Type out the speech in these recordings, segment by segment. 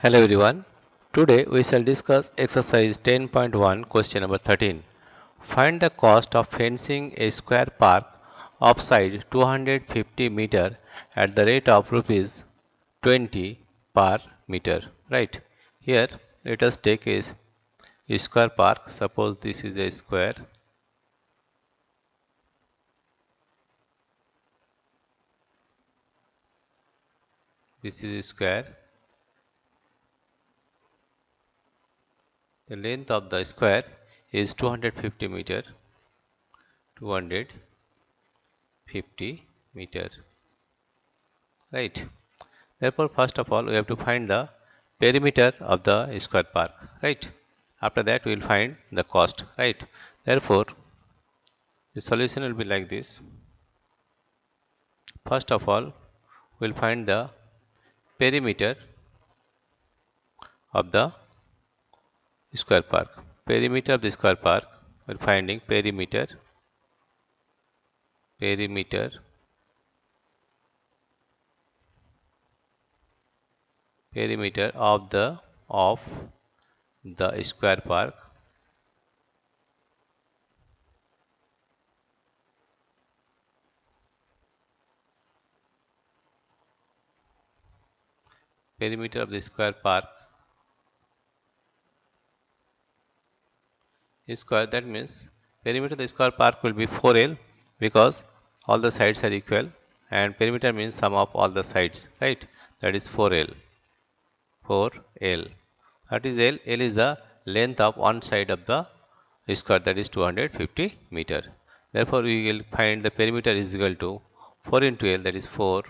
Hello everyone. Today we shall discuss exercise 10.1 question number 13. Find the cost of fencing a square park offside 250 meter at the rate of rupees 20 per meter. Right. Here let us take a square park. Suppose this is a square. This is a square. The length of the square is 250 meter. 250 meter. Right. Therefore, first of all, we have to find the perimeter of the square park, right? After that, we will find the cost, right? Therefore, the solution will be like this. First of all, we will find the perimeter of the square park. Perimeter of the square park, we are finding perimeter of the square park. Perimeter of the square park square, that means perimeter of the square park will be 4L because all the sides are equal, and perimeter means sum of all the sides, right? That is 4L. 4L. What is L? L is the length of one side of the square, that is 250 meter. Therefore, we will find the perimeter is equal to 4 into L, that is 4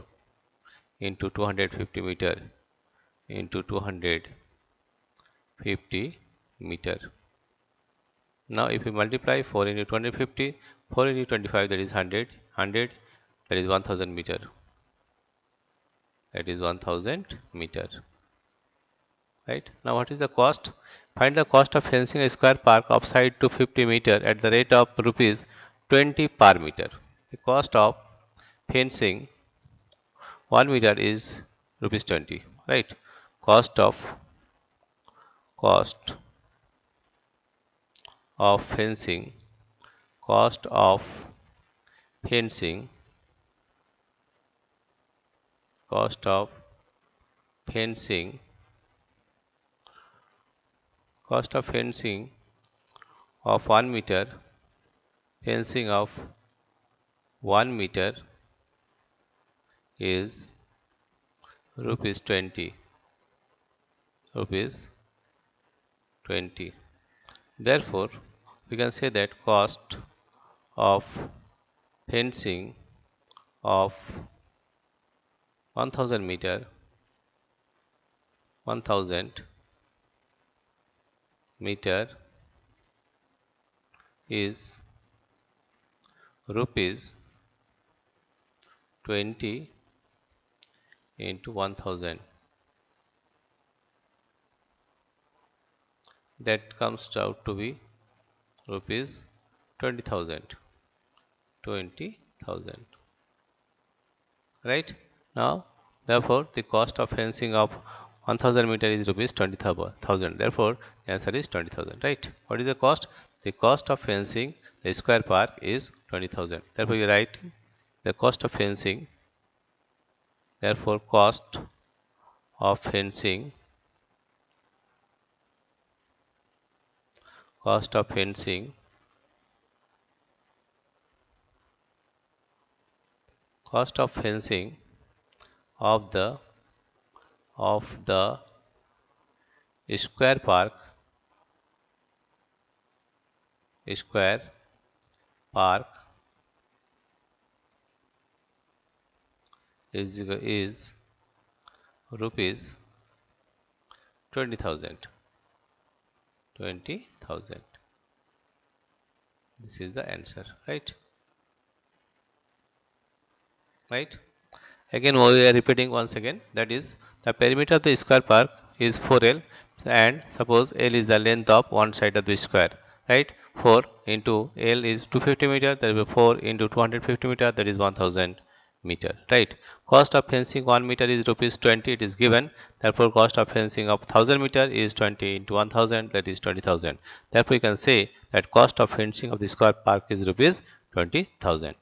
into 250 meter into 250 meter. Now, if we multiply 4 into 250, 4 into 25, that is 100, 100, that is 1000 meter. That is 1000 meter. Right. Now, what is the cost? Find the cost of fencing a square park offside 250 meter at the rate of rupees 20 per meter. The cost of fencing 1 meter is rupees 20. Right. Cost of fencing. Cost of fencing. Cost of fencing. Cost of fencing of 1 meter. Fencing of 1 meter is rupees 20. Rupees 20. Therefore, we can say that cost of fencing of 1000 meter, 1000 meter is rupees 20 into 1000. That comes out to be rupees 20,000. 20,000. Right? Now, therefore, the cost of fencing of 1000 meter is rupees 20,000. Therefore, the answer is 20,000. Right? What is the cost? The cost of fencing the square park is 20,000. Therefore, you write the cost of fencing. Therefore, cost of fencing. Cost of fencing. Cost of fencing of the square park is rupees 20,000. 20,000. This is the answer, right? Right? Again, we are repeating once again, that is the perimeter of the square park is 4L, and suppose L is the length of one side of the square, right? 4 into L is 250 meter, that will be 4 into 250 meter, that is 1000 meter, right? Cost of fencing 1 meter is rupees 20, it is given. Therefore, cost of fencing of 1000 meter is 20 into 1000, that is 20,000. Therefore, you can say that cost of fencing of the square park is rupees 20,000.